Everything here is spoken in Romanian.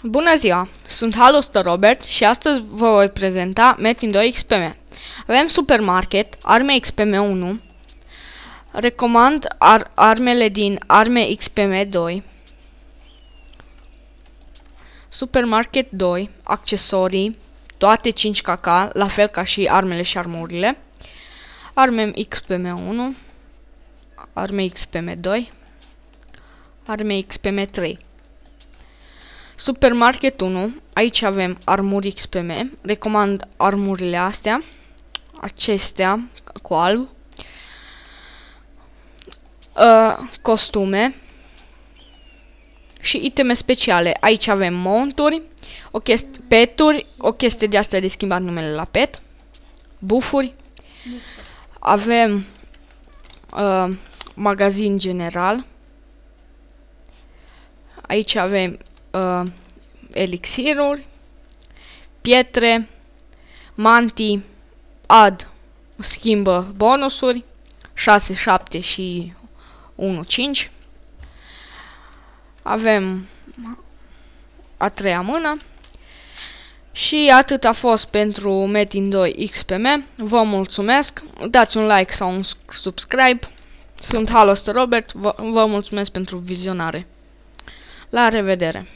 Bună ziua! Sunt Haloster Robert și astăzi vă voi prezenta Metin 2 XPM. Avem Supermarket, Arme XPM 1. Recomand armele din Arme XPM 2. Supermarket 2, accesorii, toate 5KK, la fel ca și armele și armurile. Arme XPM 1, Arme XPM 2, Arme XPM 3. Supermarket 1, aici avem armuri XPM, recomand armurile astea, acestea cu alb, costume și iteme speciale. Aici avem mounturi, peturi, o chestie de asta de schimbat numele la pet, bufuri, avem magazin general, aici avem elixiruri, pietre, mantii, schimbă bonusuri, 6, 7 și 1, 5. Avem a treia mână. Și atât a fost pentru Metin 2 XPM. Vă mulțumesc, dați un like sau un subscribe. Sunt Haloster Robert, vă mulțumesc pentru vizionare. La revedere!